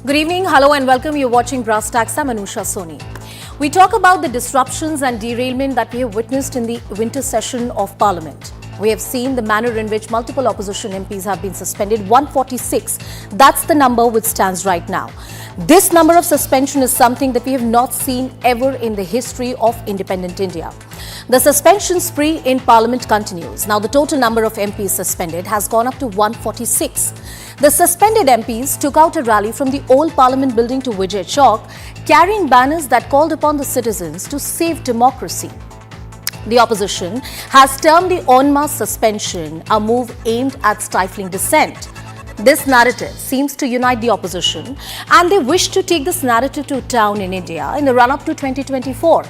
Good evening, hello and welcome. You're watching Brass Tacks. I'm Anusha Soni. We talk about the disruptions and derailment that we have witnessed in the winter session of Parliament. We have seen the manner in which multiple opposition MPs have been suspended. 146, that's the number which stands right now. This number of suspension is something that we have not seen ever in the history of independent India. The suspension spree in Parliament continues. Now the total number of MPs suspended has gone up to 146. The suspended MPs took out a rally from the old Parliament building to Vijay Chowk, carrying banners that called upon the citizens to save democracy. The opposition has termed the en masse suspension a move aimed at stifling dissent. This narrative seems to unite the opposition, and they wish to take this narrative to town in India in the run-up to 2024.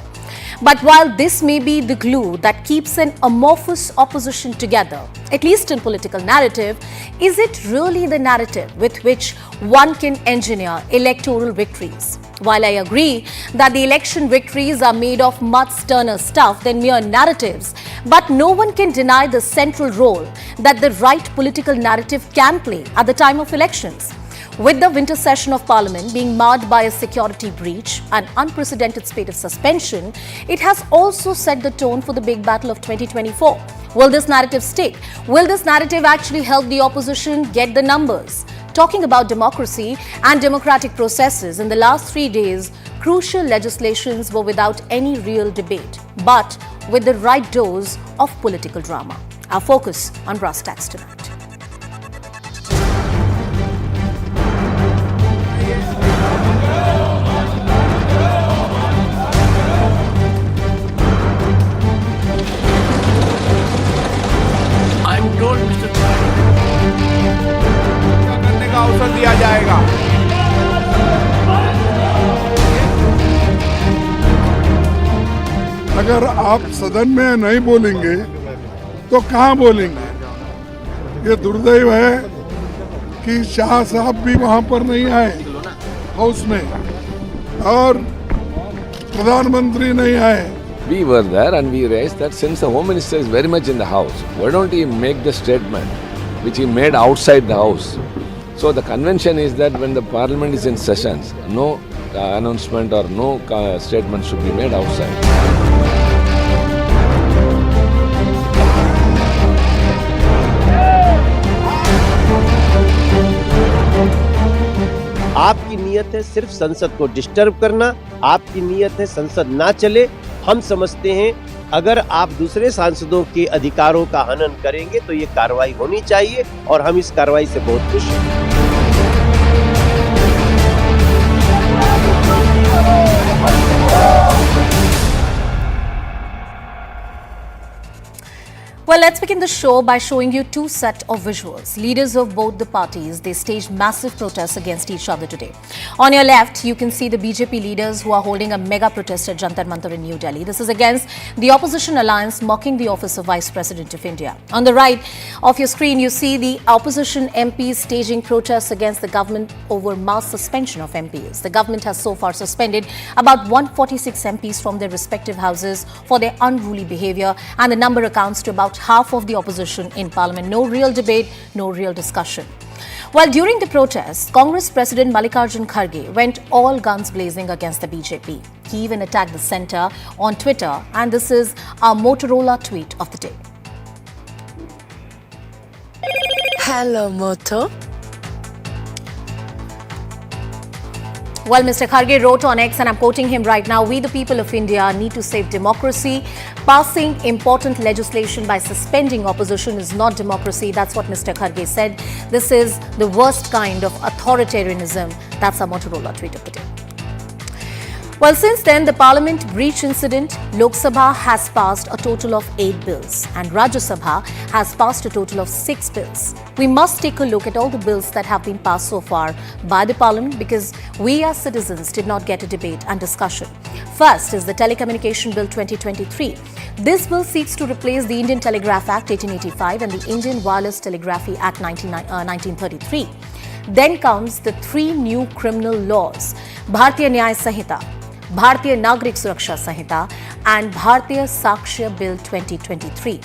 But while this may be the glue that keeps an amorphous opposition together, at least in political narrative, is it really the narrative with which one can engineer electoral victories? While I agree that the election victories are made of much sterner stuff than mere narratives, but no one can deny the central role that the right political narrative can play at the time of elections. With the winter session of Parliament being marred by a security breach, an unprecedented spate of suspension, it has also set the tone for the big battle of 2024. Will this narrative stick? Will this narrative actually help the opposition get the numbers? Talking about democracy and democratic processes, in the last 3 days, crucial legislations were without any real debate, but with the right dose of political drama. Our focus on Brass Tacks tonight. I'm told, Mr. करने का अवसर दिया जाएगा। अगर आप सदन में नहीं बोलेंगे तो कहाँ बोलेंगे? ये दुर्दैव है कि शाह साहब भी वहाँ पर नहीं आए हाउस में और प्रधानमंत्री नहीं आए। We were there and we raised that since the Home Minister is very much in the house, why don't he make the statement which he made outside the house? So the convention is that when the Parliament is in sessions, no announcement or no statement should be made outside. आपकी नियत है सिर्फ संसद को disturb करना, आपकी नियत है संसद ना चले। हम समझते हैं अगर आप दूसरे सांसदों के अधिकारों का हनन करेंगे तो ये कार्रवाई होनी चाहिए और हम इस कार्रवाई से बहुत खुश हैं। Well, let's begin the show by showing you two sets of visuals. Leaders of both the parties, they staged massive protests against each other today. On your left, you can see the BJP leaders who are holding a mega protest at Jantar Mantar in New Delhi. This is against the opposition alliance mocking the office of Vice President of India. On the right of your screen, you see the opposition MPs staging protests against the government over mass suspension of MPs. The government has so far suspended about 146 MPs from their respective houses for their unruly behavior, and the number accounts to about half of the opposition in Parliament. No real debate, no real discussion. While during the protests, Congress President Mallikarjun Kharge went all guns blazing against the BJP. He even attacked the centre on Twitter, and this is our Motorola tweet of the day. Hello, Moto. Well, Mr. Kharge wrote on X, and I'm quoting him right now, "We, the people of India, need to save democracy. Passing important legislation by suspending opposition is not democracy." That's what Mr. Kharge said. This is the worst kind of authoritarianism. That's our Motorola tweet of the day. Well, since then, the Parliament breach incident, Lok Sabha has passed a total of 8 bills and Rajya Sabha has passed a total of 6 bills. We must take a look at all the bills that have been passed so far by the Parliament because we as citizens did not get a debate and discussion. First is the Telecommunication Bill 2023. This bill seeks to replace the Indian Telegraph Act 1885 and the Indian Wireless Telegraphy Act 1933. Then comes the 3 new criminal laws, Bharatiya Nyaya Sanhita, Bharatiya Nagarik Suraksha Sanhita and Bharatiya Sakshya Bill 2023.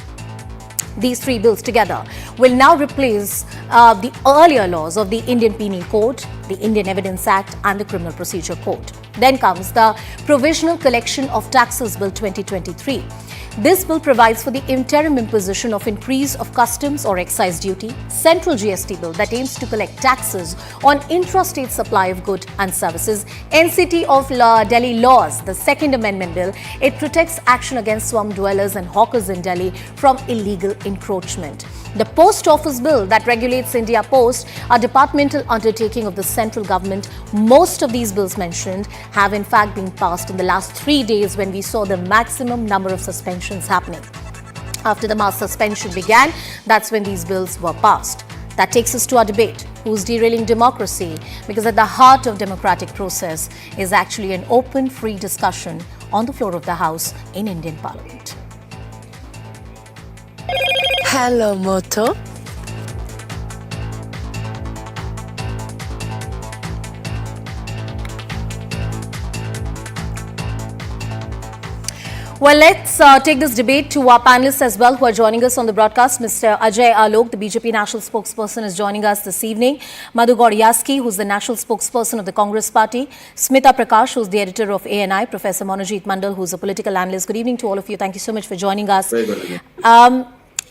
These three bills together will now replace the earlier laws of the Indian Penal Code, the Indian Evidence Act and the Criminal Procedure Code. Then comes the Provisional Collection of Taxes Bill 2023. This bill provides for the interim imposition of increase of customs or excise duty, Central GST bill that aims to collect taxes on intrastate supply of goods and services, NCT of Delhi laws, the Second Amendment bill. It protects action against slum dwellers and hawkers in Delhi from illegal encroachment. The Post Office Bill that regulates India Post, a departmental undertaking of the central government. Most of these bills mentioned have in fact been passed in the last 3 days when we saw the maximum number of suspensions happening. After the mass suspension began, that's when these bills were passed. That takes us to our debate. Who's derailing democracy? Because at the heart of democratic process is actually an open, free discussion on the floor of the House in Indian Parliament. Hello, Moto. Well, let's take this debate to our panelists as well who are joining us on the broadcast. Mr. Ajay Alok, the BJP national spokesperson, is joining us this evening. Madhu Gaudyaski, who's the national spokesperson of the Congress Party. Smita Prakash, who's the editor of ANI. Professor Monojit Mandal, who's a political analyst. Good evening to all of you. Thank you so much for joining us. Very good.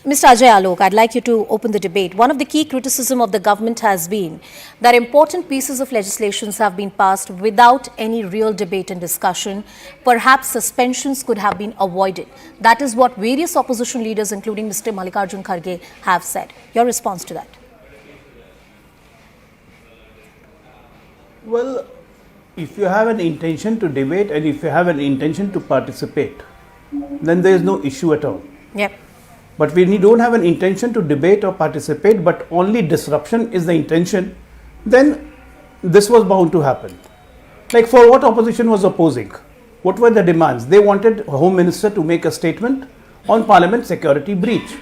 Mr. Ajay Alok, I'd like you to open the debate. One of the key criticism of the government has been that important pieces of legislations have been passed without any real debate and discussion. Perhaps suspensions could have been avoided. That is what various opposition leaders, including Mr. Mallikarjun Kharge, have said. Your response to that? Well, if you have an intention to debate and if you have an intention to participate, then there is no issue at all. Yep. But when you don't have an intention to debate or participate, but only disruption is the intention, then this was bound to happen. Like, for what opposition was opposing? What were the demands? They wanted Home Minister to make a statement on Parliament security breach.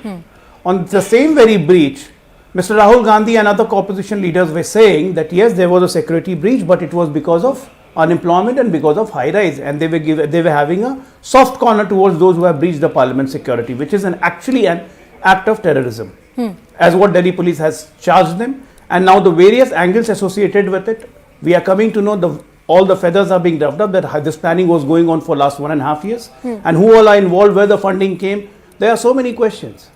On the same very breach, Mr. Rahul Gandhi and other opposition leaders were saying that yes, there was a security breach, but it was because of unemployment and because of high rise, and they were having a soft corner towards those who have breached the Parliament security, which is actually an act of terrorism, as what Delhi police has charged them. And now the various angles associated with it, we are coming to know all the feathers are being rubbed up, that this planning was going on for last 1.5 years, and who all are involved, where the funding came. There are so many questions.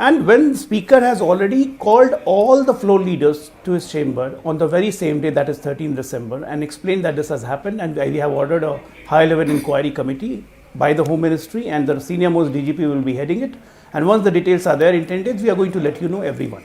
And when the Speaker has already called all the floor leaders to his chamber on the very same day, that is 13th December, and explained that this has happened, and we have ordered a high-level inquiry committee by the Home Ministry, and the senior-most DGP will be heading it. And once the details are there, intended, we are going to let you know everyone.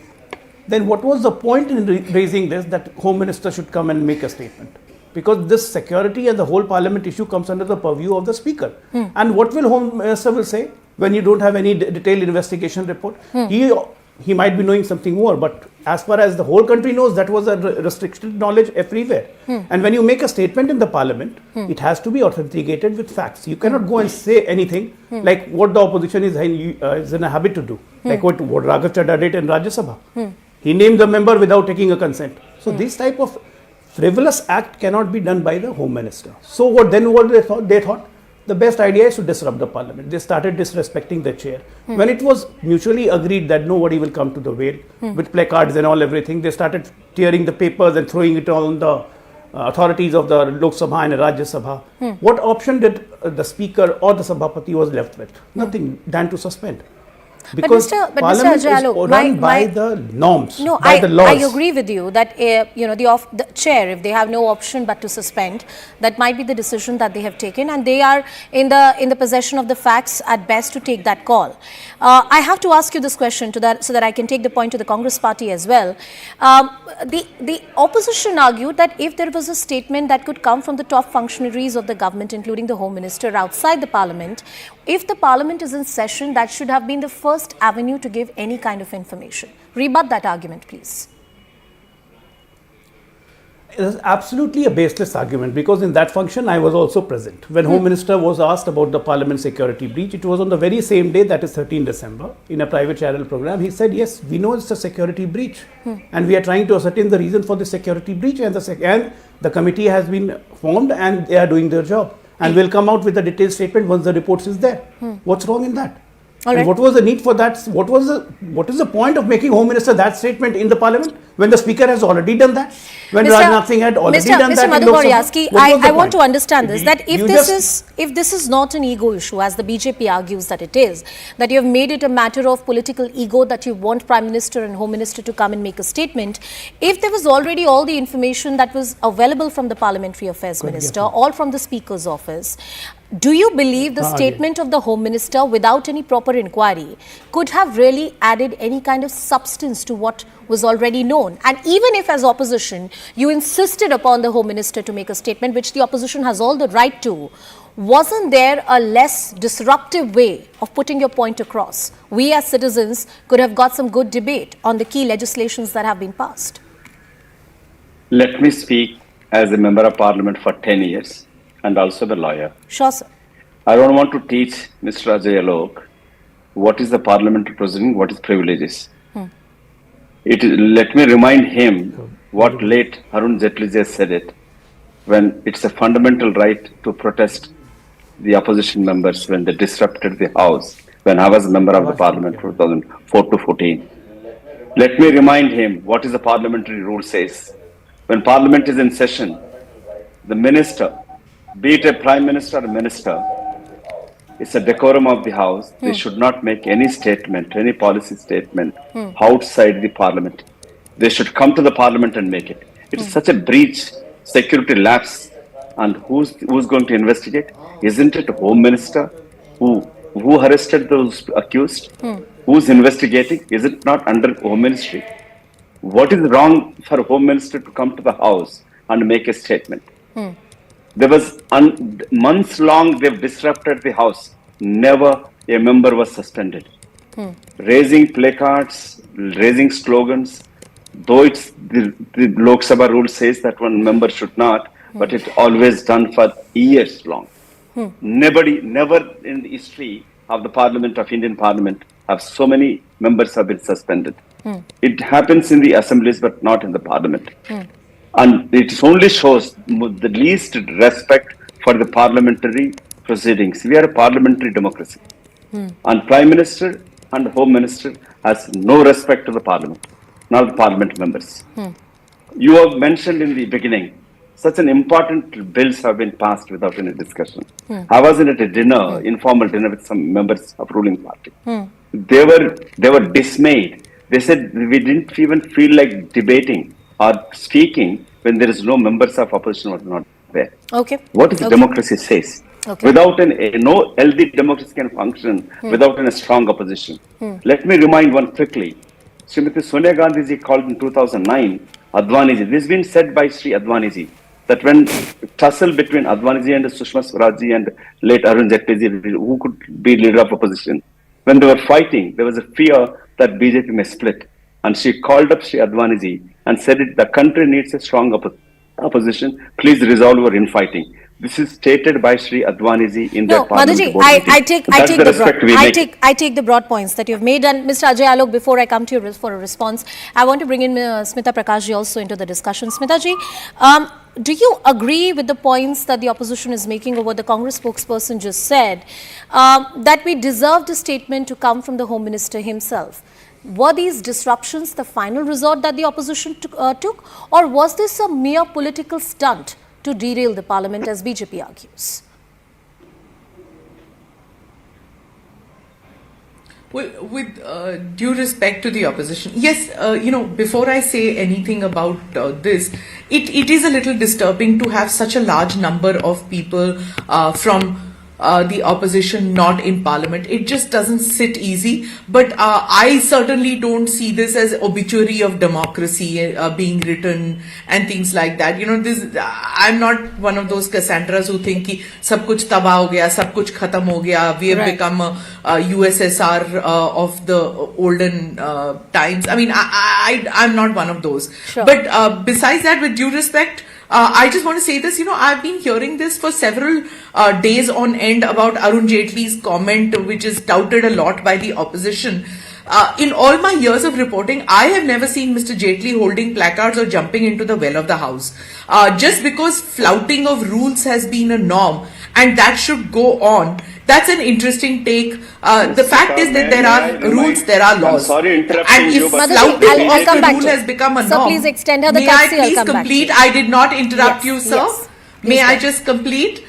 Then what was the point in raising this, that Home Minister should come and make a statement? Because this security and the whole Parliament issue comes under the purview of the Speaker. And what will Home Minister will say? When you don't have any detailed investigation report, he might be knowing something more, but as far as the whole country knows, that was a restricted knowledge everywhere. And when you make a statement in the Parliament, it has to be authenticated with facts. You cannot go and say anything like what the opposition is in a habit to do, like what Raghav Chadha did in Rajya Sabha. He named the member without taking a consent. So this type of frivolous act cannot be done by the Home Minister. So what they thought? The best idea is to disrupt the Parliament. They started disrespecting the chair. When it was mutually agreed that nobody will come to the veil with placards and everything, they started tearing the papers and throwing it on the authorities of the Lok Sabha and Rajya Sabha. What option did the Speaker or the Sabhapati was left with? Nothing than to suspend. Because Parliament is run by the norms, by the laws. I agree with you that the chair, if they have no option but to suspend, that might be the decision that they have taken, and they are in the possession of the facts at best to take that call. I have to ask you this question so that I can take the point to the Congress Party as well. The opposition argued that if there was a statement that could come from the top functionaries of the government, including the Home Minister, outside the Parliament, if the Parliament is in session, that should have been the first avenue to give any kind of information. Rebut that argument, please. It is absolutely a baseless argument, because in that function I was also present. When Home Minister was asked about the Parliament security breach, it was on the very same day, that is 13 December, in a private channel program. He said, yes, we know it's a security breach and we are trying to ascertain the reason for the security breach, and the committee has been formed and they are doing their job. And we'll come out with a detailed statement once the reports is there. What's wrong in that? All And right. what was the need for that? What is the point of making Home Minister that statement in the Parliament when the Speaker has already done that? When Rajnath Singh had already done Mr. that in Lok Madhuvaryaski, Sabha? What was the I want to point? understand this, that if You this just- is, if this is not an ego issue, as the BJP argues that it is, that you have made it a matter of political ego, that you want Prime Minister and Home Minister to come and make a statement, if there was already all the information that was available from the Parliamentary Affairs Minister, all from the Speaker's office, do you believe the statement of the Home Minister, without any proper inquiry, could have really added any kind of substance to what was already known? And even if as opposition, you insisted upon the Home Minister to make a statement, which the opposition has all the right to, wasn't there a less disruptive way of putting your point across? We as citizens could have got some good debate on the key legislations that have been passed. Let me speak as a member of parliament for 10 years and also the lawyer. Sure, sir. I don't want to teach Mr. Ajay Alok what is the parliamentary proceeding, what is privileges. Let me remind him what late Arun Jaitley just said it, when it's a fundamental right to protest the opposition members when they disrupted the house, when I was a member of the parliament 2004 to 14. Let me remind him what is the parliamentary rule says. When parliament is in session, the minister, be it a prime minister or a minister, it's a decorum of the house. They should not make any statement, any policy statement outside the parliament. They should come to the parliament and make it. It's such a breach, security lapse, and who's going to investigate? Isn't it the Home Minister who arrested those accused? Who's investigating? Is it not under Home Ministry? What is wrong for Home Minister to come to the house and make a statement? There was months long they've disrupted the house. Never a member was suspended. Raising placards, raising slogans, though it's the Lok Sabha rule says that one member should not, but it's always done for years long. Never in the history of the Parliament of Indian Parliament have so many members have been suspended. It happens in the assemblies, but not in the Parliament. And it only shows the least respect for the parliamentary proceedings. We are a parliamentary democracy. And Prime Minister and Home Minister has no respect to the Parliament, not the Parliament members. You have mentioned in the beginning, such an important bills have been passed without any discussion. I was at a dinner, informal dinner with some members of ruling party. They were dismayed. They said we didn't even feel like debating or speaking when there is no members of opposition were not there. Okay. What is democracy says? Okay. Without no healthy democracy can function without a strong opposition. Let me remind one quickly. Srimati Sonia Gandhi ji called in 2009 Advani ji. This has been said by Sri Advani ji that when tussle between Advani ji and Sushma Swaraj ji and late Arun Jaitley ji, who could be leader of opposition, when they were fighting, there was a fear that BJP may split. And she called up Sri Advani ji and said the country needs a strong opposition. Please resolve your infighting. This is stated by Sri Advani ji in No, that parliament. Madhuji, board meeting. I take the broad points that you've made. And Mr. Ajay Alok, before I come to you for a response, I want to bring in Smita Prakash ji also into the discussion. Smita ji, do you agree with the points that the opposition is making, or what the Congress spokesperson just said, that we deserved a statement to come from the Home Minister himself? Were these disruptions the final resort that the opposition took, or was this a mere political stunt to derail the parliament, as BJP argues? Well, with due respect to the opposition, yes, before I say anything about this, it is a little disturbing to have such a large number of people from the opposition not in parliament. It just doesn't sit easy. But I certainly don't see this as obituary of democracy being written and things like that. I'm not one of those Cassandras who think ki sab kuch tabah ho gaya, sab kuch khatam ho gaya. We have become a USSR of the olden times. I mean, I'm not one of those. Sure. But besides that, with due respect, I just want to say this, I've been hearing this for several days on end about Arun Jaitley's comment, which is touted a lot by the opposition. In all my years of reporting, I have never seen Mr. Jaitley holding placards or jumping into the well of the house. Just because flouting of rules has been a norm, and that should go on, That's an interesting take. The fact is that there are rules, there are laws. I'm sorry interrupting And you, if but flouting I'll of come the back rule to has it. become a Sir, norm, please extend her the may I taxi, I'll please come back to complete? you. I did not interrupt you, sir. Yes. May Please I go. just complete?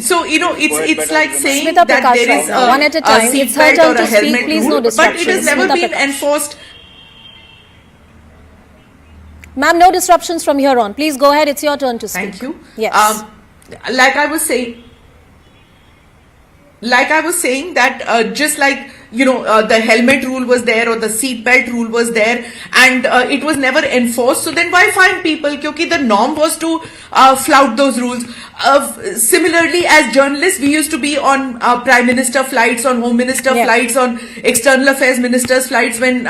So it's like saying Smita that Prakash there right is now. One at a time. It's her seatbelt turn or a to speak. helmet Please no rule, but it has disruptions. never Smita been Prakash. enforced. Ma'am, no disruptions from here on. Please go ahead. It's your turn to speak. Thank you. Yes. Like I was saying that just like the helmet rule was there or the seat belt rule was there and it was never enforced, so then why fine people? Because the norm was to flout those rules. Similarly, as journalists, we used to be on Prime Minister flights, on Home Minister flights, on External Affairs Minister's flights when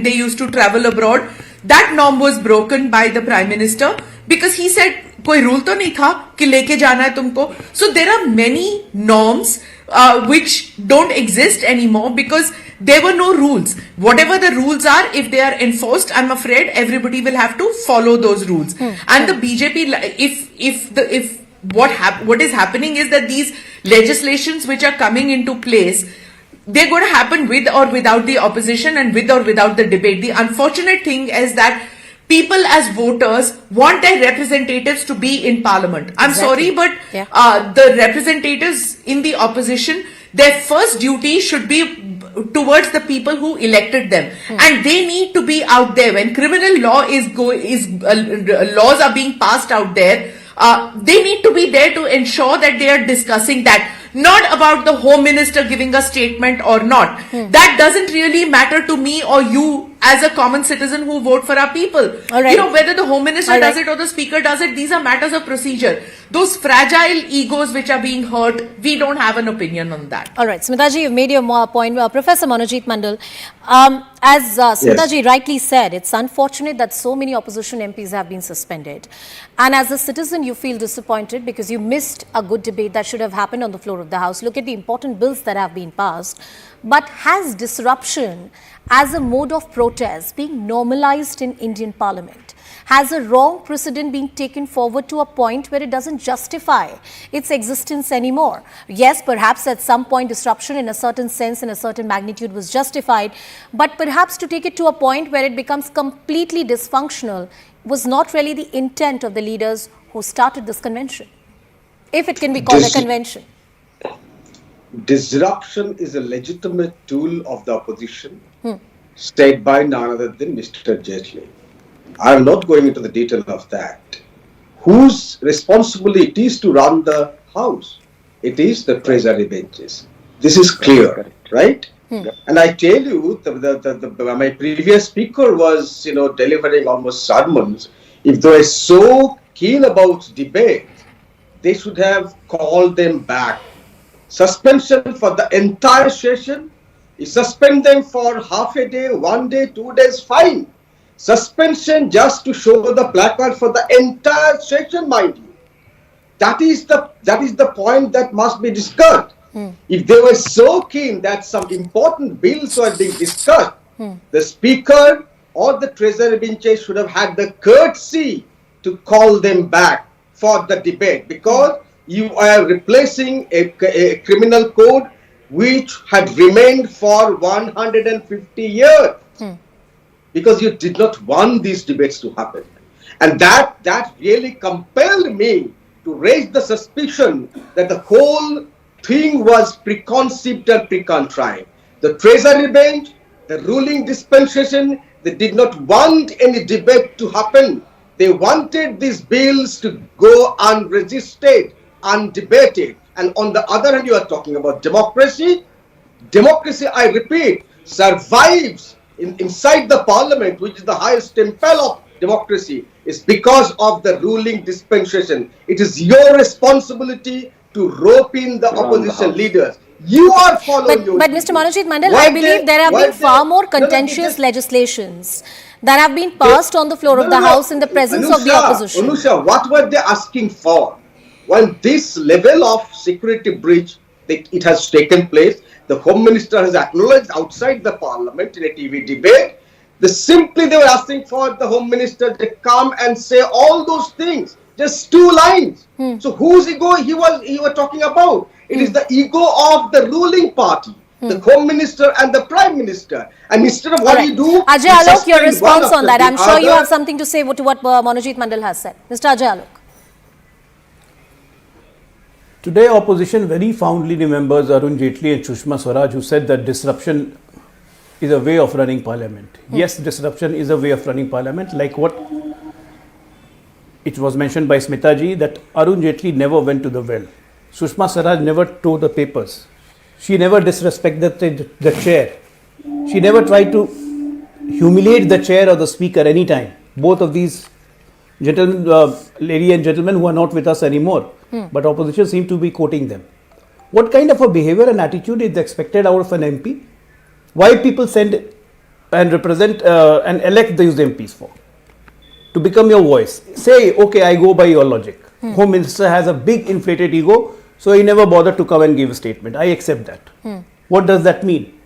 they used to travel abroad. That norm was broken by the Prime Minister because he said कोई rule तो नहीं था कि लेके जाना है तुमको. So there are many norms which don't exist anymore because there were no rules. Whatever the rules are, if they are enforced, I'm afraid everybody will have to follow those rules. And the BJP, what is happening is that these legislations which are coming into place, they're going to happen with or without the opposition and with or without the debate. The unfortunate thing is that people as voters want their representatives to be in parliament. I'm sorry, but the representatives in the opposition, their first duty should be towards the people who elected them, and they need to be out there when criminal law laws are being passed out there. They need to be there to ensure that they are discussing that. Not about the Home Minister giving a statement or not. That doesn't really matter to me or you as a common citizen who vote for our people. Whether the Home Minister does it or the Speaker does it, these are matters of procedure. Those fragile egos which are being hurt, we don't have an opinion on that. All right, Smitaji, you've made your point. Professor Manojit Mandal, as Smitaji rightly said, it's unfortunate that so many opposition MPs have been suspended. And as a citizen, you feel disappointed because you missed a good debate that should have happened on the floor of the House. Look at the important bills that have been passed. But has disruption as a mode of protest being normalized in Indian Parliament? Has a wrong precedent been taken forward to a point where it doesn't justify its existence anymore? Yes, perhaps at some point disruption in a certain sense, in a certain magnitude was justified, but perhaps to take it to a point where it becomes completely dysfunctional was not really the intent of the leaders who started this convention, if it can be called a convention. Disruption is a legitimate tool of the opposition, said by none other than Mr. Jaitley. I am not going into the detail of that. Whose responsibility it is to run the House? It is the Treasury benches. This is clear, right? And I tell you, my previous speaker was, delivering almost sermons. If they were so keen about debate, they should have called them back. Suspension for the entire session. You suspend them for half a day, 1 day, 2 days, fine. Suspension just to show the placard for the entire session, mind you. That is the point that must be discussed. If they were so keen that some important bills were being discussed, the Speaker or the Treasury benches should have had the courtesy to call them back for the debate, because you are replacing a criminal code which had remained for 150 years. Because you did not want these debates to happen. And that really compelled me to raise the suspicion that the whole thing was preconceived and precontrived. The Treasury bench, the ruling dispensation, they did not want any debate to happen. They wanted these bills to go unresisted, undebated. And on the other hand, you are talking about democracy. Democracy, I repeat, survives inside the Parliament, which is the highest temple of democracy, is because of the ruling dispensation. It is your responsibility to rope in the opposition leaders. You are following But Mr. Manojit Mandal, I believe there have been far more contentious legislations that have been passed on the floor of the House in the presence of the opposition. Anusha, what were they asking for? When this level of security breach, it has taken place, the Home Minister has acknowledged outside the Parliament in a TV debate, they were asking for the Home Minister to come and say all those things. Just 2 lines. So whose ego he was talking about? It is the ego of the ruling party, the Home Minister and the Prime Minister. And instead of what you do, Ajay you Alok, your suspend response one on that. after I'm the sure you other. have something to say to what Manojit Mandal has said. Mr. Ajay Alok. Today, opposition very fondly remembers Arun Jaitley and Sushma Swaraj, who said that disruption is a way of running parliament. Yes, disruption is a way of running parliament, like what it was mentioned by Smita ji, that Arun Jaitley never went to the well. Sushma Swaraj never tore the papers. She never disrespected the chair. She never tried to humiliate the chair or the speaker anytime. Both of these gentlemen, lady and gentlemen who are not with us anymore, but opposition seem to be quoting them. What kind of a behavior and attitude is expected out of an MP? Why people send and represent and elect these MPs for? To become your voice. Say, okay, I go by your logic. Home Minister has a big inflated ego, so he never bothered to come and give a statement. I accept that. What does that mean?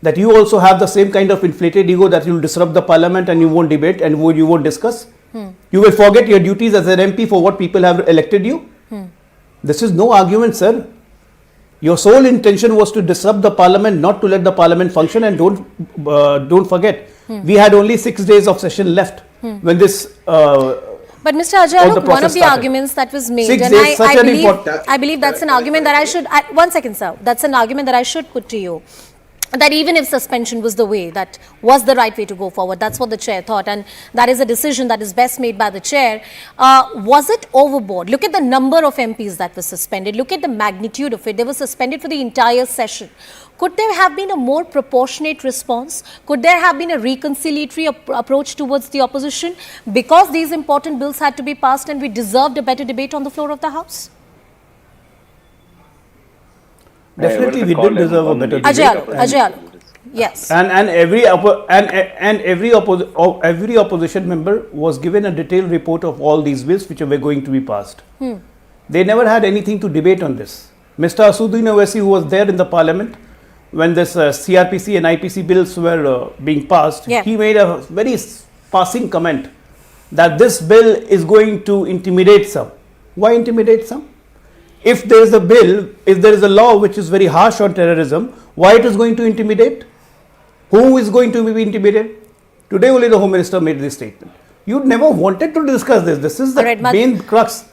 That you also have the same kind of inflated ego, that you will disrupt the parliament and you won't debate and you won't discuss? You will forget your duties as an MP for what people have elected you? This is no argument, sir. Your sole intention was to disrupt the parliament, not to let the parliament function. And don't forget, we had only 6 days of session left when this. But Mr. Ajay Alok, one of the arguments that was made, and I believe that's an argument that I should. One second, sir. That's an argument that I should put to you. That even if suspension was the way, that was the right way to go forward, that's what the chair thought, and that is a decision that is best made by the chair. Was it overboard? Look at the number of MPs that were suspended. Look at the magnitude of it. They were suspended for the entire session. Could there have been a more proportionate response? Could there have been a reconciliatory approach towards the opposition? Because these important bills had to be passed and we deserved a better debate on the floor of the House? Definitely, we did deserve a better debate. Ajay Alok. Yes. And every opposition member was given a detailed report of all these bills which were going to be passed. They never had anything to debate on this. Mr. Asuddin Owaisi, who was there in the parliament when this CRPC and IPC bills were being passed, he made a very passing comment that this bill is going to intimidate some. Why intimidate some? If there is a bill, if there is a law which is very harsh on terrorism, why it is going to intimidate? Who is going to be intimidated? Today only the Home Minister made this statement. You never wanted to discuss this. This is the main crux.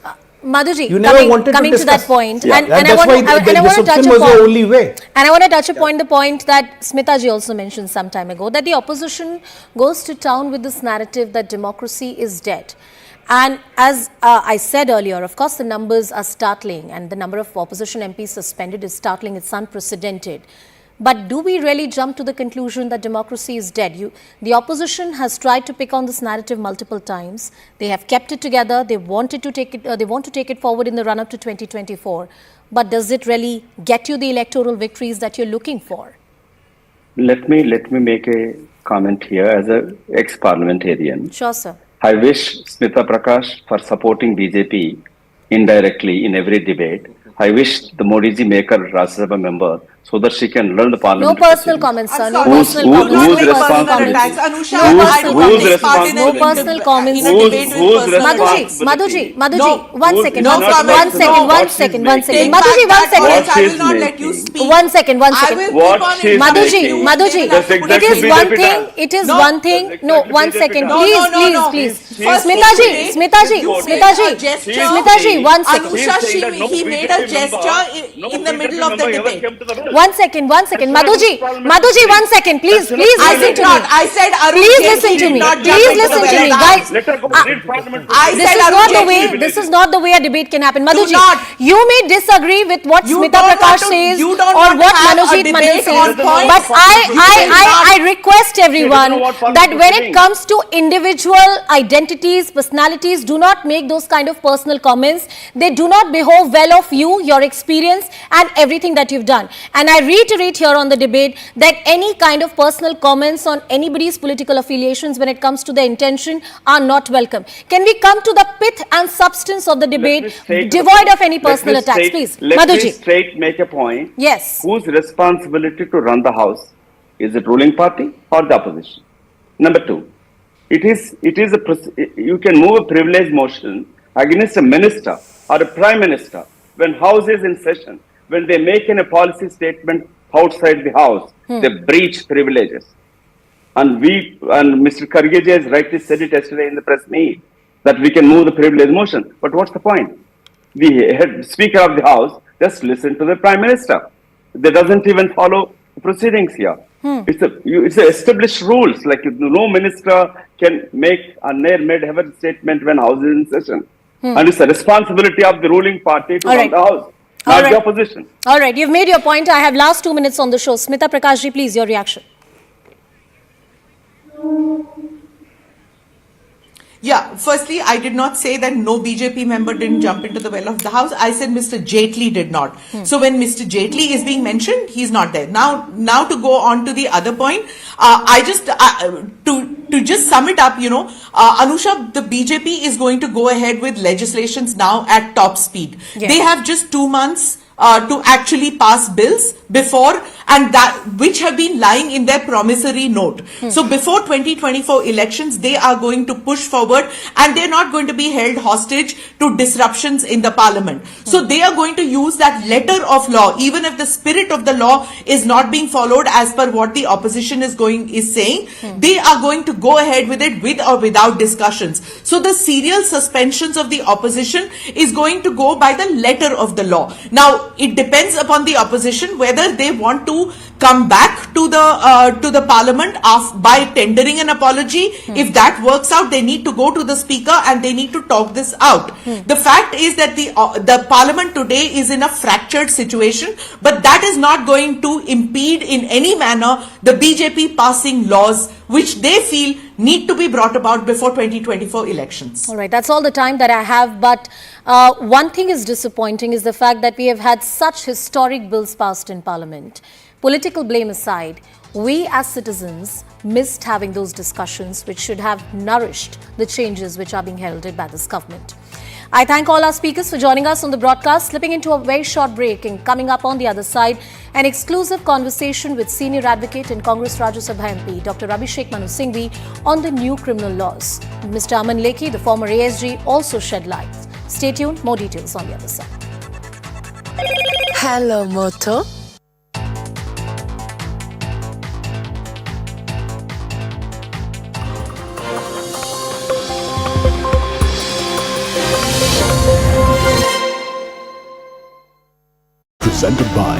Madhuji, you never wanted coming to to that point, and I want to touch was the only way. And I want to touch upon the point that Smita ji also mentioned some time ago, that the opposition goes to town with this narrative that democracy is dead. And as I said earlier, of course, the numbers are startling, and the number of opposition MPs suspended is startling. It's unprecedented. But do we really jump to the conclusion that democracy is dead? The opposition has tried to pick on this narrative multiple times. They have kept it together. They wanted to take it. They want to take it forward in the run-up to 2024. But does it really get you the electoral victories that you're looking for? Let me make a comment here as an ex-parliamentarian. Sure, sir. I wish Smita Prakash for supporting BJP indirectly in every debate. I wish the Modi ji make her Rajya Sabha member so that she can learn the parliament. No personal comments, sir. No personal comments. Who's responsible? No personal comments. Madhuji, one second. Madhuji, one second. Madhuji, it is one thing. No, 1 second. Please. Smita ji, 1 second. He made a gesture in the middle of the debate. 1 second. Madhuji, 1 second. Please listen to me. I said Arun Please listen to me. Guys. This is not the way a debate can happen. Madhuji, you may disagree with what Smita Prakash says or what Manojit Mandal says, but I request everyone that when it comes to individual identities, personalities, do not make those kind of personal comments. They do not behove well of you, your experience and everything that you've done. And I reiterate here on the debate that any kind of personal comments on anybody's political affiliations when it comes to their intention are not welcome. Can we come to the pith and substance of the debate, devoid of any personal attacks, please? Let me straight make a point. Yes. Whose responsibility to run the House? Is it ruling party or the opposition? Number two, you can move a privilege motion against a minister or a prime minister when House is in session, when they make a policy statement outside the House, they breach privileges. And Mr. Kharge has rightly said it yesterday in the press meet that we can move the privilege motion. But what's the point? The head Speaker of the House just listen to the Prime Minister. They doesn't even follow the proceedings here. It's a established rules. Like no minister can make a made ever statement when House is in session, and it's a responsibility of the ruling party to run the House, not the opposition. All right, you've made your point. I have last 2 minutes on the show. Smita Prakashji, please, your reaction. Yeah, firstly, I did not say that no BJP member didn't jump into the well of the House. I said Mr. Jaitley did not. So when Mr. Jaitley is being mentioned, he's not there. Now to go on to the other point, to just sum it up, Anusha, the BJP is going to go ahead with legislations now at top speed. Yeah. They have just 2 months to actually pass bills before, and that which have been lying in their promissory note. So before 2024 elections, they are going to push forward, and they're not going to be held hostage to disruptions in the parliament. So they are going to use that letter of law, even if the spirit of the law is not being followed as per what the opposition is saying. They are going to go ahead with it with or without discussions. So the serial suspensions of the opposition is going to go by the letter of the law. Now, it depends upon the opposition whether they want to come back to the parliament by tendering an apology. If that works out, they need to go to the speaker and they need to talk this out. The fact is that the parliament today is in a fractured situation, but that is not going to impede in any manner the BJP passing laws which they feel need to be brought about before 2024 elections. All right, that's all the time that I have. But one thing is disappointing is the fact that we have had such historic bills passed in Parliament. Political blame aside, we as citizens missed having those discussions which should have nourished the changes which are being heralded by this government. I thank all our speakers for joining us on the broadcast. Slipping into a very short break, and coming up on the other side, an exclusive conversation with senior advocate and Congress Rajya Sabha MP Dr. Abhishek Manu Singhvi on the new criminal laws. Mr. Aman Lekhi, the former ASG, also shed light. Stay tuned, more details on the other side. Hello, Moto. Presented by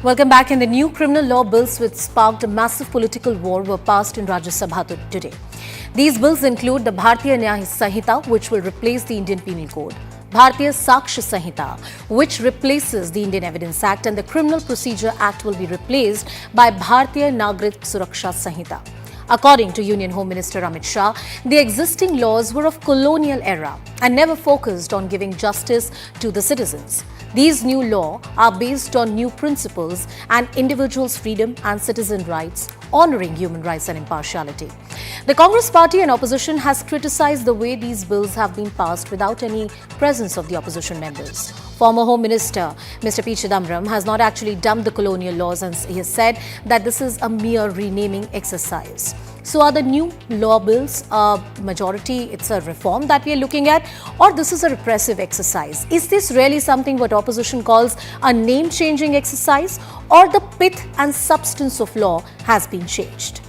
Welcome back. In the new criminal law bills which sparked a massive political war were passed in Rajya Sabha today. These bills include the Bharatiya Nyaya Sanhita, which will replace the Indian Penal Code, Bharatiya Sakshya Sanhita, which replaces the Indian Evidence Act, and the Criminal Procedure Act will be replaced by Bharatiya Nagarik Suraksha Sanhita. According to Union Home Minister Amit Shah, the existing laws were of colonial era and never focused on giving justice to the citizens. These new laws are based on new principles and individuals' freedom and citizen rights, honouring human rights and impartiality. The Congress party and opposition has criticised the way these bills have been passed without any presence of the opposition members. Former Home Minister Mr. P. Chidambaram has not actually dumped the colonial laws, and he has said that this is a mere renaming exercise. So are the new law bills a majority, it's a reform that we are looking at, or this is a repressive exercise? Is this really something what opposition calls a name-changing exercise, or the pith and substance of law has been changed?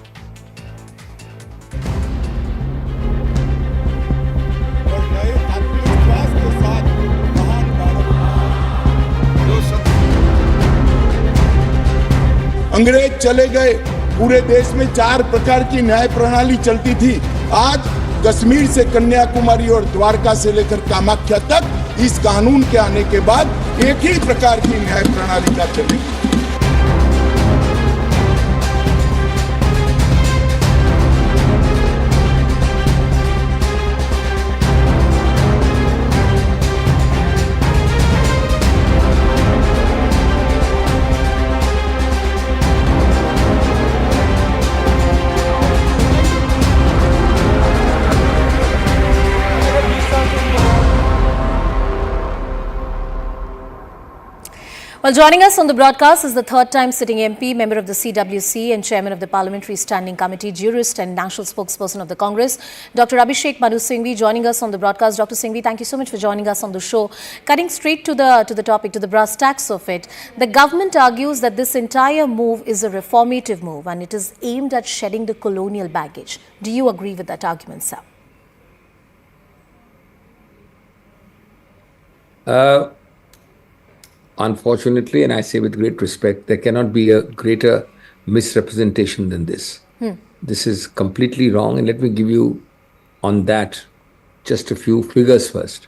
अंग्रेज चले गए, पूरे देश में 4 प्रकार की न्याय प्रणाली चलती थी। आज कश्मीर से कन्याकुमारी और द्वारका से लेकर कामाख्या तक इस कानून के आने के बाद एक ही प्रकार की न्याय प्रणाली का चली। Well, joining us on the broadcast is the third-time sitting MP, member of the CWC and chairman of the Parliamentary Standing Committee, jurist and national spokesperson of the Congress, Dr. Abhishek Manu Singhvi, joining us on the broadcast. Dr. Singhvi, thank you so much for joining us on the show. Cutting straight to the topic, to the brass tacks of it, the government argues that this entire move is a reformative move and it is aimed at shedding the colonial baggage. Do you agree with that argument, sir? Unfortunately, and I say with great respect, there cannot be a greater misrepresentation than this. This is completely wrong, and let me give you on that just a few figures first.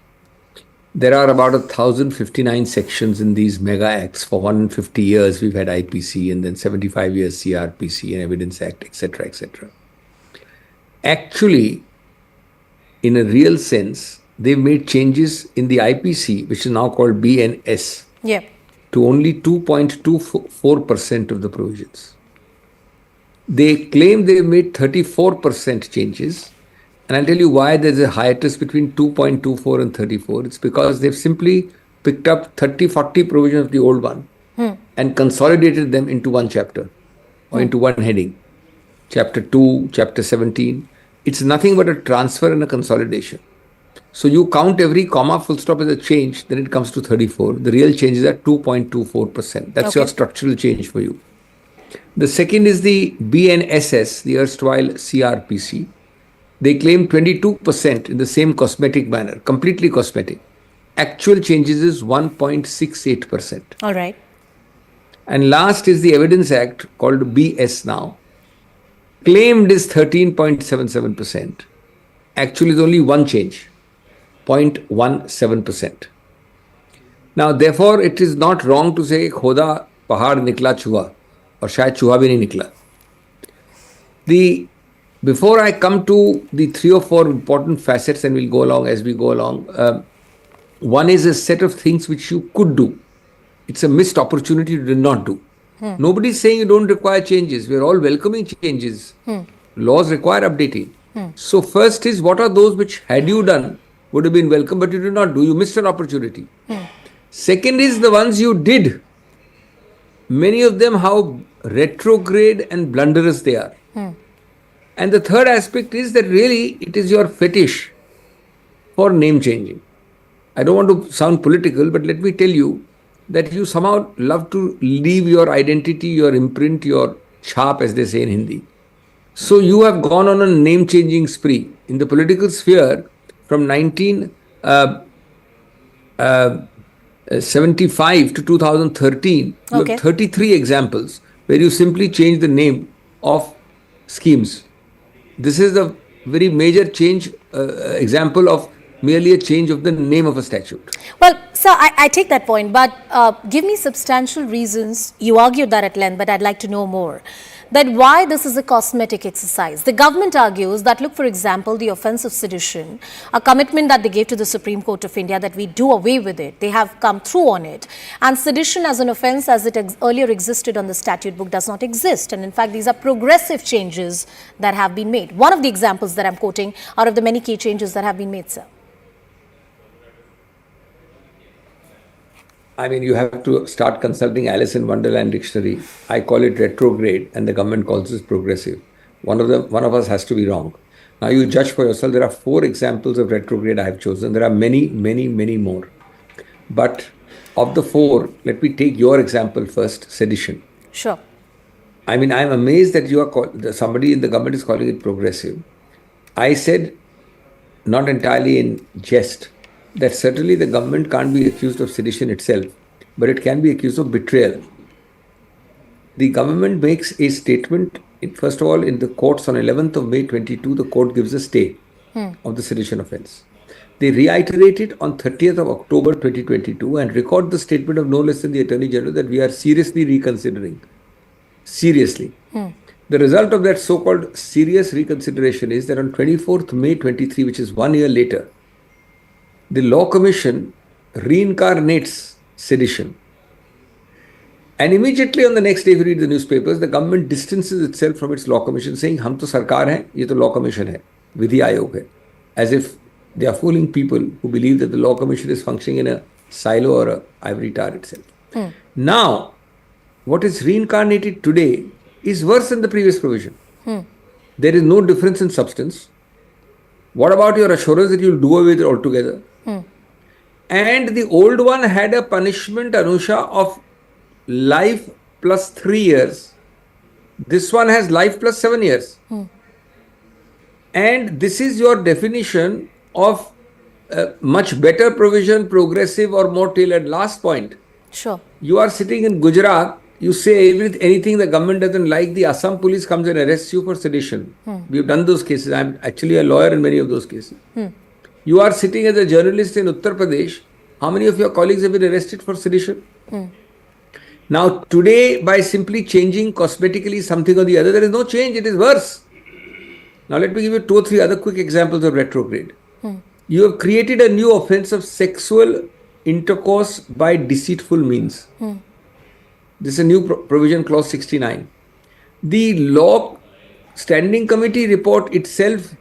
There are about 1,059 sections in these mega acts. For 150 years, we've had IPC, and then 75 years CRPC and Evidence Act, etc., etc. Actually, in a real sense, they've made changes in the IPC, which is now called BNS, to only 2.24% of the provisions. They claim they've made 34% changes, and I'll tell you why there's a hiatus between 2.24 and 34. It's because they've simply picked up 30-40 provisions of the old one and consolidated them into one chapter or into one heading. Chapter 2, Chapter 17. It's nothing but a transfer and a consolidation. So you count every comma full stop as a change, then it comes to 34. The real change is at 2.24%. That's your structural change for you. The second is the BNSS, the erstwhile CRPC. They claim 22% in the same cosmetic manner, completely cosmetic. Actual changes is 1.68%. All right. And last is the Evidence Act, called BS now. Claimed is 13.77%. Actually, is only one change. 0.17%. Now, therefore, it is not wrong to say khoda pahad nikla chuha, or shayad chuha bhi nahi nikla. Before I come to the 3 or 4 important facets, and we'll go along as we go along, one is a set of things which you could do. It's a missed opportunity you did not do. Nobody is saying you don't require changes. We are all welcoming changes. Laws require updating. So first is, what are those which had you done would have been welcome, but you did not do. You missed an opportunity. Second is the ones you did. Many of them, how retrograde and blunderous they are. And the third aspect is that really it is your fetish for name changing. I don't want to sound political, but let me tell you that you somehow love to leave your identity, your imprint, your chhap, as they say in Hindi. So you have gone on a name changing spree. In the political sphere, from 19 75 to 2013, you Okay. have 33 examples where you simply change the name of schemes. This is a very major change, example of merely a change of the name of a statute. Well, sir, I take that point, but give me substantial reasons. You argued that at length, but I'd like to know more. That why this is a cosmetic exercise. The government argues that, look, for example, the offence of sedition, a commitment that they gave to the Supreme Court of India that we do away with it. They have come through on it. And sedition as an offence as it earlier existed on the statute book does not exist. And in fact, these are progressive changes that have been made. One of the examples that I'm quoting out of the many key changes that have been made, sir. I mean, you have to start consulting Alice in Wonderland dictionary. I call it retrograde and the government calls it progressive. One of us has to be wrong. Now you judge for yourself. There are 4 examples of retrograde I have chosen. There are many, many, many more. But of the 4, let me take your example first, sedition. Sure. I mean, I'm amazed that you are somebody in the government is calling it progressive. I said, not entirely in jest, that certainly the government can't be accused of sedition itself, but it can be accused of betrayal. The government makes a statement, first of all, in the courts on 11th of May 22, the court gives a stay of the sedition offence. They reiterate it on 30th of October 2022 and record the statement of no less than the Attorney General that we are seriously reconsidering. Seriously. The result of that so-called serious reconsideration is that on 24th May 23, which is 1 year later, the Law Commission reincarnates sedition. And immediately on the next day, if you read the newspapers, the government distances itself from its Law Commission, saying, "Hum to sarkar hai, ye to Law Commission hai, Vidhi Ayog hai." As if they are fooling people who believe that the Law Commission is functioning in a silo or a ivory tower itself. Now, what is reincarnated today is worse than the previous provision. There is no difference in substance. What about your assurance that you'll do away with it altogether? And the old one had a punishment, Anusha, of life plus 3 years. This one has life plus 7 years. And this is your definition of much better provision, progressive or more tailored. Last point. Sure. You are sitting in Gujarat, you say anything the government doesn't like, the Assam police comes and arrests you for sedition. We've done those cases. I'm actually a lawyer in many of those cases. You are sitting as a journalist in Uttar Pradesh. How many of your colleagues have been arrested for sedition? Now, today, by simply changing cosmetically something or the other, there is no change. It is worse. Now, let me give you 2 or 3 other quick examples of retrograde. You have created a new offence of sexual intercourse by deceitful means. This is a new provision, clause 69. The law standing committee report itself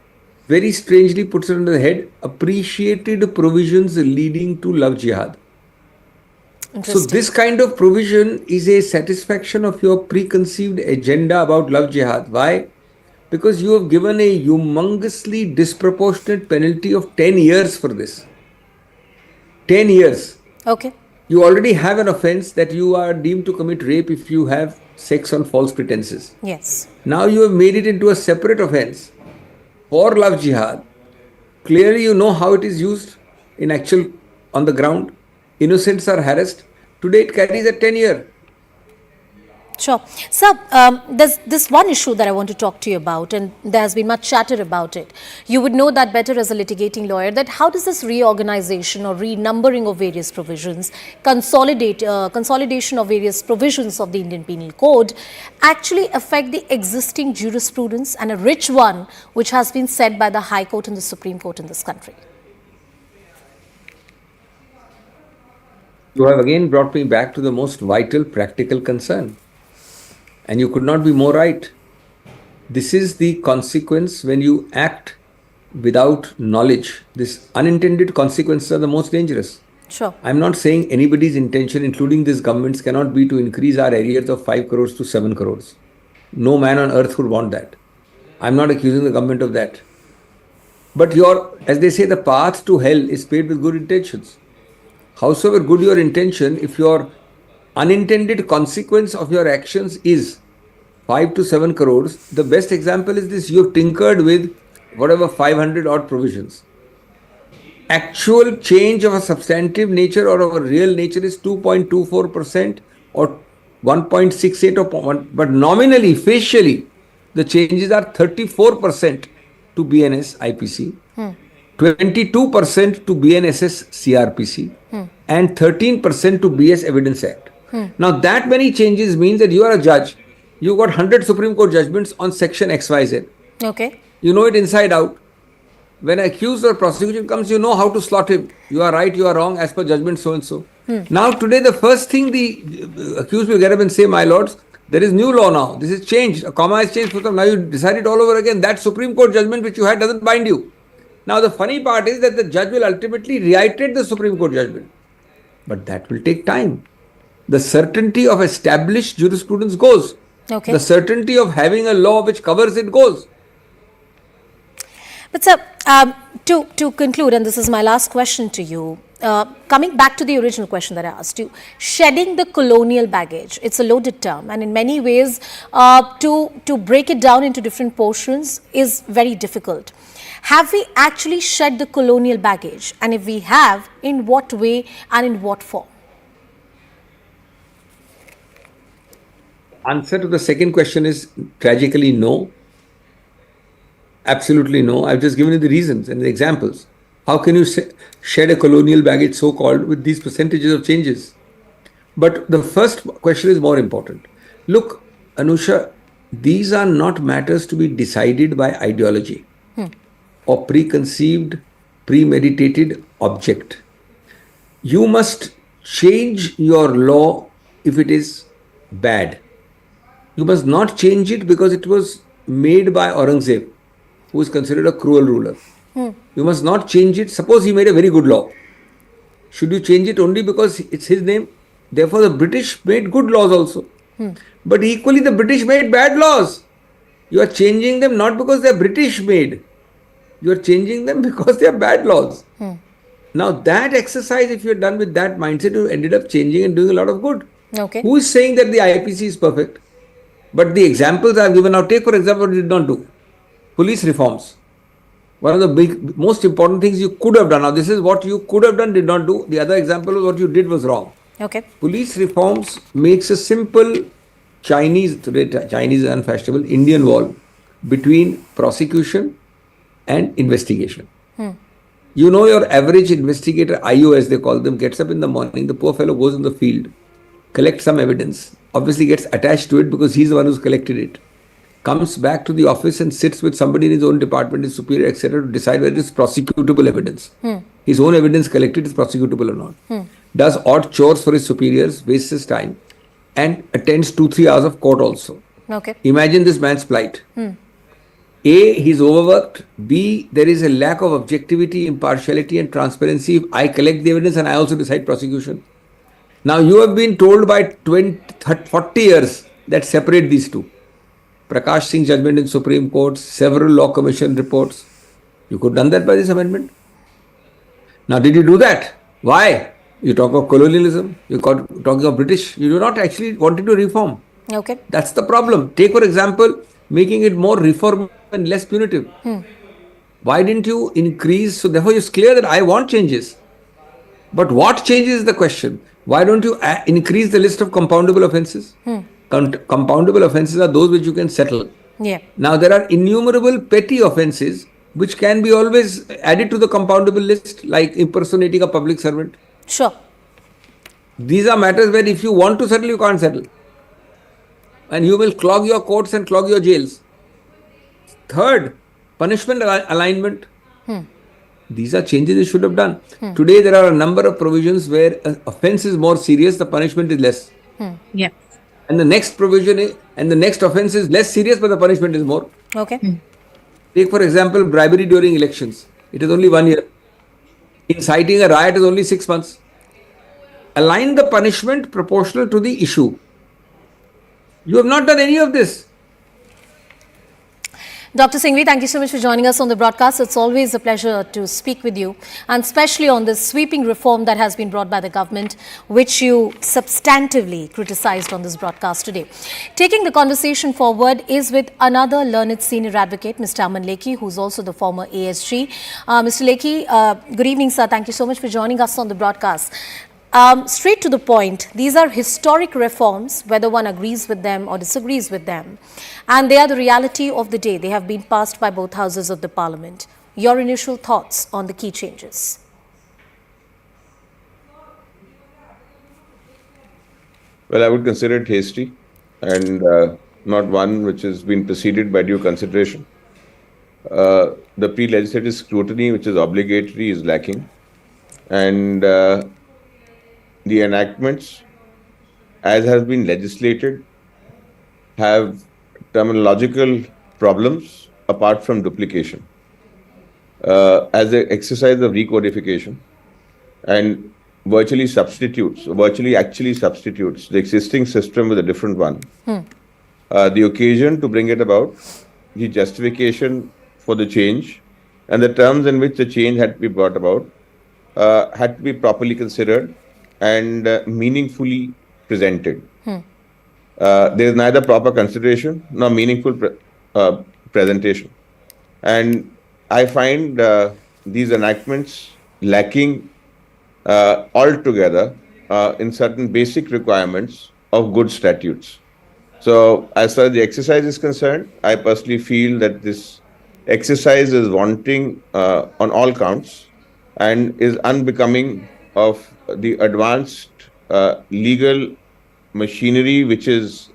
very strangely puts it under the head, appreciated provisions leading to love jihad. So this kind of provision is a satisfaction of your preconceived agenda about love jihad. Why? Because you have given a humongously disproportionate penalty of 10 years for this. 10 years. Okay. You already have an offence that you are deemed to commit rape if you have sex on false pretenses. Yes. Now you have made it into a separate offence for love jihad. Clearly you know how it is used in actual on the ground. Innocents are harassed. Today it carries a 10-year. Sure. Sir, there's this one issue that I want to talk to you about, and there has been much chatter about it. You would know that better as a litigating lawyer, that how does this reorganization or renumbering of various provisions, consolidation of various provisions of the Indian Penal Code actually affect the existing jurisprudence, and a rich one which has been set by the High Court and the Supreme Court in this country? You have again brought me back to the most vital practical concern. And you could not be more right. This is the consequence when you act without knowledge. These unintended consequences are the most dangerous. Sure. I'm not saying anybody's intention, including this government's, cannot be to increase our arrears of 5 crores to 7 crores. No man on earth would want that. I'm not accusing the government of that. But as they say, the path to hell is paved with good intentions. Howsoever good your intention, if your unintended consequence of your actions is 5 to 7 crores, the best example is this: you have tinkered with whatever 500 odd provisions. actual change of a substantive nature or of a real nature is 2.24% or 1.68 or 1, but nominally, facially, the changes are 34% to BNS IPC, 22% to BNSS CRPC, and 13% to BS Evidence Act. Now, that many changes means that you are a judge. You got 100 Supreme Court judgments on section XYZ. Okay. You know it inside out. When an accused or prosecution comes, you know how to slot him. You are right, you are wrong, as per judgment so and so. Now, today, the first thing the accused will get up and say, my lords, there is new law now. This is changed. A comma is changed. Now you decide it all over again. That Supreme Court judgment which you had doesn't bind you. Now, the funny part is that the judge will ultimately reiterate the Supreme Court judgment. But that will take time. The certainty of established jurisprudence goes. Okay. The certainty of having a law which covers it goes. But sir, to conclude, and this is my last question to you, coming back to the original question that I asked you, shedding the colonial baggage, it's a loaded term, and in many ways, to break it down into different portions is very difficult. Have we actually shed the colonial baggage? And if we have, in what way and in what form? Answer to the second question is tragically no. Absolutely no. I've just given you the reasons and the examples. How can you shed a colonial baggage, so-called, with these percentages of changes? But the first question is more important. Look, Anusha, these are not matters to be decided by ideology or preconceived, premeditated object. You must change your law if it is bad. You must not change it because it was made by Aurangzeb, who is considered a cruel ruler. You must not change it. Suppose he made a very good law. Should you change it only because it's his name? Therefore, the British made good laws also. But equally, the British made bad laws. You are changing them not because they are British made. You are changing them because they are bad laws. Now, that exercise, if you are done with that mindset, you ended up changing and doing a lot of good. Okay. Who is saying that the IPC is perfect? But the examples I have given now, take for example what you did not do. Police reforms. One of the most important things you could have done. Now, this is what you could have done, did not do. The other example was what you did was wrong. Okay. Police reforms makes a simple Chinese is unfashionable, Indian wall between prosecution and investigation. You know, your average investigator, IO as they call them, gets up in the morning, the poor fellow goes in the field, collects some evidence, obviously gets attached to it because he's the one who's collected it, comes back to the office and sits with somebody in his own department, his superior, etc., to decide whether it's prosecutable evidence. His own evidence collected is prosecutable or not. Does odd chores for his superiors, wastes his time, and attends 2-3 hours of court also. Okay. Imagine this man's plight. A, he's overworked. B, there is a lack of objectivity, impartiality and transparency. If I collect the evidence and I also decide prosecution. Now, you have been told by 40 years that separate these two. Prakash Singh's judgment in Supreme Court, several law commission reports. You could have done that by this amendment. Now, did you do that? Why? You talk of colonialism, you talking of British. You do not actually wanted to reform. Okay. That's the problem. Take, for example, making it more reform and less punitive. Why didn't you increase? So therefore, it's clear that I want changes. But what changes is the question. Why don't you increase the list of compoundable offences? Compoundable offences are those which you can settle. Yeah. Now, there are innumerable petty offences which can be always added to the compoundable list, like impersonating a public servant. Sure. These are matters where if you want to settle, you can't settle. And you will clog your courts and clog your jails. Third, punishment alignment. These are changes they should have done. Today, there are a number of provisions where an offence is more serious, the punishment is less. Yeah. And the next provision is, and the next offence is less serious, but the punishment is more. Okay. Take, for example, bribery during elections. It is only 1 year. Inciting a riot is only 6 months. Align the punishment proportional to the issue. You have not done any of this. Dr. Singhvi, thank you so much for joining us on the broadcast. It's always a pleasure to speak with you, and especially on this sweeping reform that has been brought by the government, which you substantively criticized on this broadcast today. Taking the conversation forward is with another learned senior advocate, Mr. Aman Lekhi, who's also the former ASG. Mr. Lekhi, good evening, sir. Thank you so much for joining us on the broadcast. Straight to the point, these are historic reforms, whether one agrees with them or disagrees with them. And they are the reality of the day. They have been passed by both houses of the parliament. Your initial thoughts on the key changes? Well, I would consider it hasty and not one which has been preceded by due consideration. The pre-legislative scrutiny, which is obligatory, is lacking. And the enactments, as has been legislated, have terminological problems apart from duplication. As an exercise of recodification and virtually actually substitutes the existing system with a different one. The occasion to bring it about, the justification for the change, and the terms in which the change had to be brought about had to be properly considered and meaningfully presented. There is neither proper consideration nor meaningful presentation. And I find these enactments lacking altogether in certain basic requirements of good statutes. So as far as the exercise is concerned, I personally feel that this exercise is wanting on all counts and is unbecoming of the advanced legal machinery which is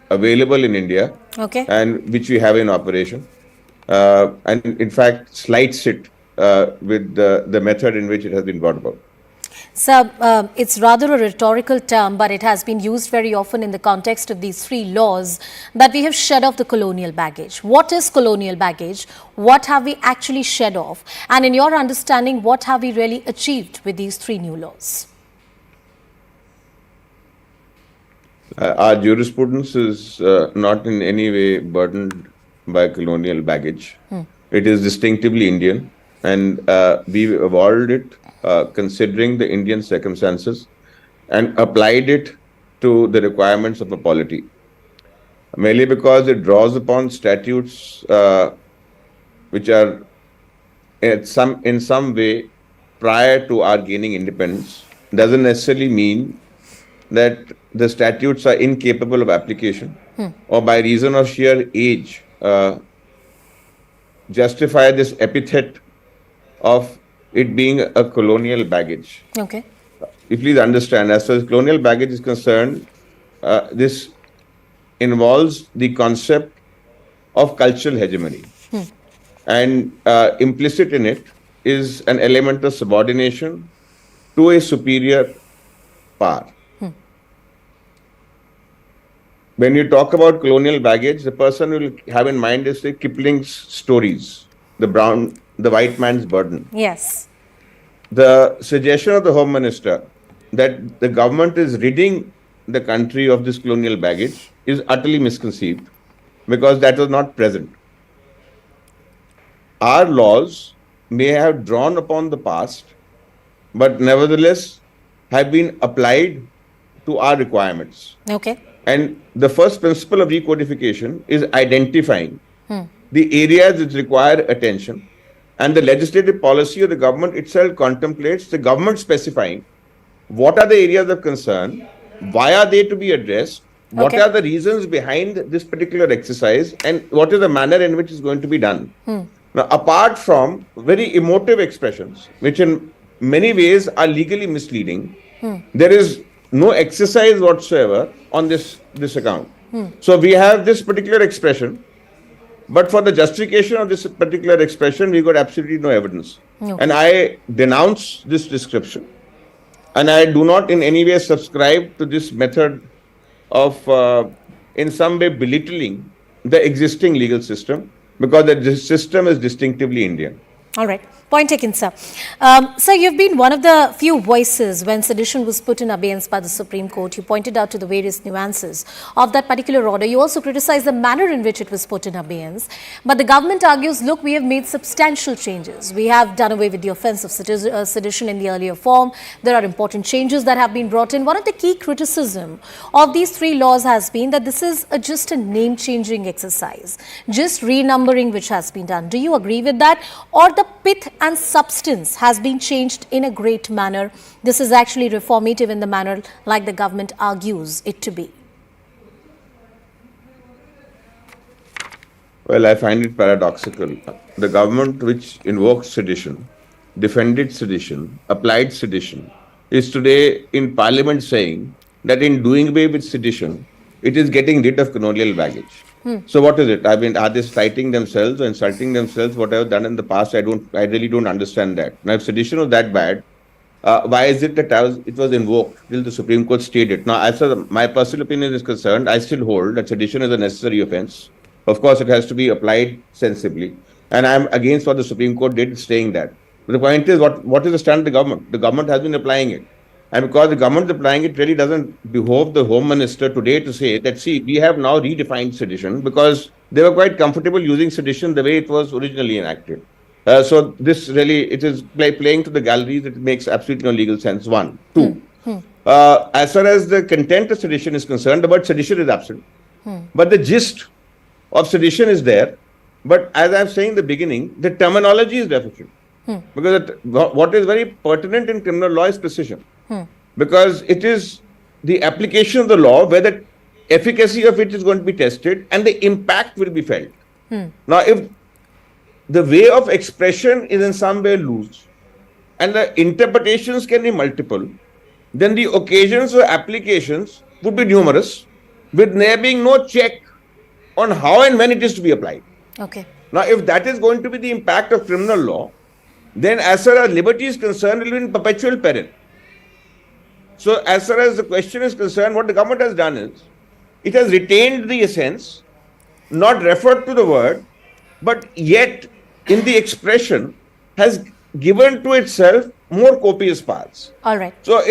available in India, and which we have in operation, and in fact slights it with the method in which it has been brought about. Sir, it's rather a rhetorical term, but it has been used very often in the context of these three laws that we have shed off the colonial baggage. What is colonial baggage? What have we actually shed off? And in your understanding, what have we really achieved with these three new laws? Our jurisprudence is not in any way burdened by colonial baggage. It is distinctively Indian, and we've evolved it considering the Indian circumstances and applied it to the requirements of a polity. Mainly because it draws upon statutes which are in some way prior to our gaining independence, doesn't necessarily mean that the statutes are incapable of application or by reason of sheer age justify this epithet of it being a colonial baggage. Okay. You please understand, as far as colonial baggage is concerned, this involves the concept of cultural hegemony. And implicit in it is an element of subordination to a superior power. When you talk about colonial baggage, the person will have in mind is the Kipling's stories, the white man's burden. Yes. The suggestion of the Home Minister that the government is ridding the country of this colonial baggage is utterly misconceived, because that was not present. Our laws may have drawn upon the past, but nevertheless have been applied to our requirements. Okay. And the first principle of recodification is identifying the areas which require attention, and the legislative policy of the government itself contemplates the government specifying what are the areas of concern, why are they to be addressed, what are the reasons behind this particular exercise, and what is the manner in which it's going to be done. Now, apart from very emotive expressions, which in many ways are legally misleading, there is no exercise whatsoever on this account. So we have this particular expression, but for the justification of this particular expression, we got absolutely no evidence. And I denounce this description, and I do not in any way subscribe to this method of in some way belittling the existing legal system, because the system is distinctively Indian. All right. Point taken, sir. Sir, you've been one of the few voices when sedition was put in abeyance by the Supreme Court. You pointed out to the various nuances of that particular order. You also criticized the manner in which it was put in abeyance. But the government argues, look, we have made substantial changes. We have done away with the offence of sedition in the earlier form. There are important changes that have been brought in. One of the key criticism of these three laws has been that this is just a name-changing exercise, just renumbering which has been done. Do you agree with that? Or the pith and substance has been changed in a great manner? This is actually reformative in the manner like the government argues it to be. Well, I find it paradoxical. The government which invoked sedition, defended sedition, applied sedition, is today in Parliament saying that in doing away with sedition, it is getting rid of colonial baggage. So what is it? I mean, are they slighting themselves or insulting themselves? Whatever done in the past, I really don't understand that. Now, if sedition was that bad, why is it that it was invoked till the Supreme Court stayed it? Now, as far as my personal opinion is concerned, I still hold that sedition is a necessary offence. Of course, it has to be applied sensibly, and I'm against what the Supreme Court did, saying that. But the point is, what is the stand of the government? The government has been applying it. And because the government is applying it, really doesn't behove the Home Minister today to say that, see, we have now redefined sedition because they were quite comfortable using sedition the way it was originally enacted. So this really, it is playing to the galleries. It makes absolutely no legal sense. One. Two. As far as the content of sedition is concerned, the word sedition is absent. But the gist of sedition is there. But as I was saying in the beginning, the terminology is deficient. Because what is very pertinent in criminal law is precision. Because it is the application of the law where the efficacy of it is going to be tested and the impact will be felt. Now, if the way of expression is in some way loose and the interpretations can be multiple, then the occasions or applications would be numerous, with there being no check on how and when it is to be applied. Okay. Now, if that is going to be the impact of criminal law, then as far as liberty is concerned, it will be in perpetual peril. So, as far as the question is concerned, what the government has done is, it has retained the essence, not referred to the word, but yet in the expression has given to itself more copious powers. All right. So,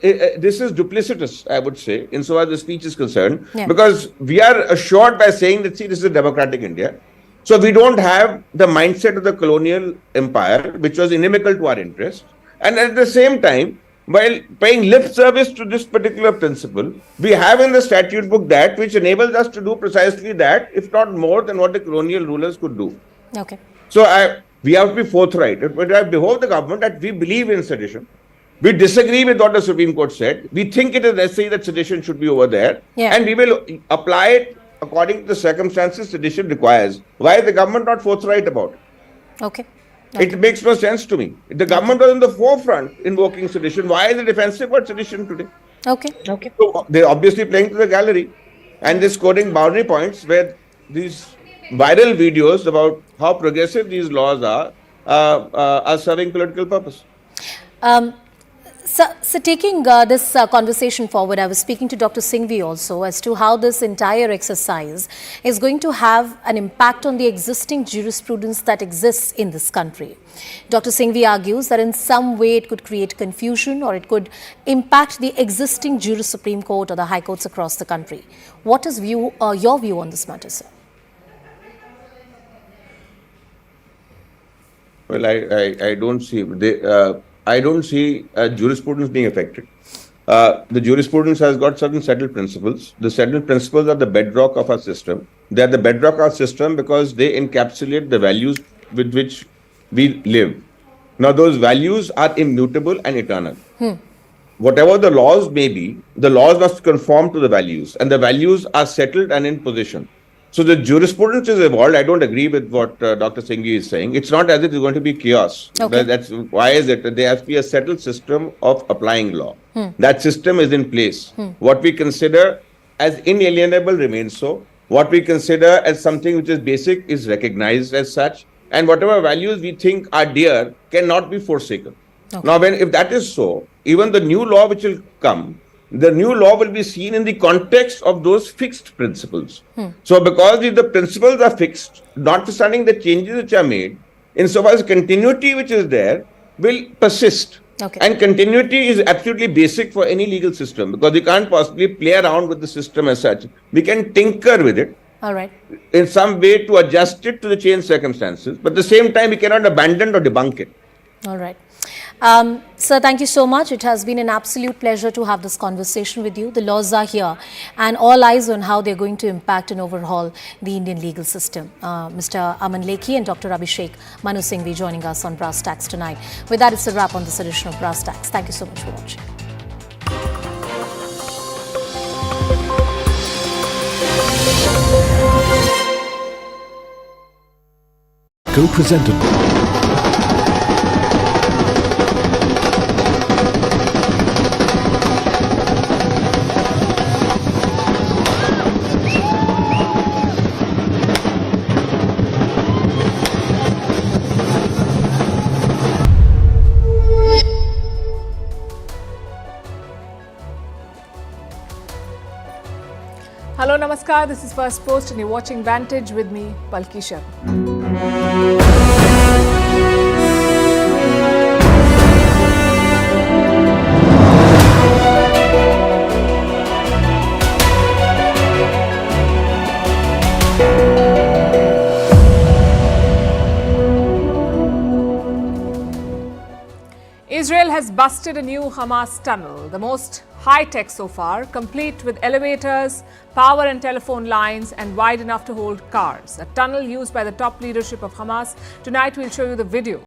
this is duplicitous, I would say, insofar as the speech is concerned, because we are assured by saying that, see, this is a democratic India. So, we don't have the mindset of the colonial empire, which was inimical to our interest. And at the same time, while paying lip service to this particular principle, we have in the statute book that which enables us to do precisely that, if not more than what the colonial rulers could do. Okay. So we have to be forthright. But I behold the government that we believe in sedition. We disagree with what the Supreme Court said. We think it is necessary that sedition should be over there. And we will apply it according to the circumstances sedition requires. Why is the government not forthright about it? Okay. It makes no sense to me. The government was in the forefront invoking sedition. Why is it defensive about sedition today? Okay. Okay. So they're obviously playing to the gallery and they're scoring boundary points where these viral videos about how progressive these laws are serving political purpose. So taking this conversation forward, I was speaking to Dr. Singhvi also as to how this entire exercise is going to have an impact on the existing jurisprudence that exists in this country. Dr. Singhvi argues that in some way it could create confusion or it could impact the existing Supreme Court or the High Courts across the country. What is your view on this matter, sir? Well, I don't see I don't see jurisprudence being affected. The jurisprudence has got certain settled principles. The settled principles are the bedrock of our system. They are the bedrock of our system because they encapsulate the values with which we live. Now, those values are immutable and eternal. Whatever the laws may be, the laws must conform to the values, and the values are settled and in position. So the jurisprudence is evolved. I don't agree with what Dr. Singhvi is saying. It's not as if it's going to be chaos. Okay. That's why is it? There has to be a settled system of applying law. That system is in place. What we consider as inalienable remains so. What we consider as something which is basic is recognized as such. And whatever values we think are dear cannot be forsaken. Okay. Now, if that is so, even the new law which will come, the new law will be seen in the context of those fixed principles. So because if the principles are fixed, notwithstanding the changes which are made, insofar as continuity which is there will persist. Okay. And continuity is absolutely basic for any legal system, because we can't possibly play around with the system as such. We can tinker with it All right. in some way to adjust it to the changed circumstances, but at the same time we cannot abandon or debunk it. All right. Sir, thank you so much. It has been an absolute pleasure to have this conversation with you. The laws are here and all eyes on how they're going to impact and overhaul the Indian legal system. Mr. Aman Lekhi and Dr. Abhishek Manu Singhvi joining us on Brass Tacks tonight. With that, it's a wrap on this edition of Brass Tacks. Thank you so much for watching. Co-presented Hello, Namaskar. This is First Post and you're watching Vantage with me, Palki Sharma. Israel has busted a new Hamas tunnel, the most high-tech so far, complete with elevators, power and telephone lines, and wide enough to hold cars. A tunnel used by the top leadership of Hamas. Tonight we'll show you the video.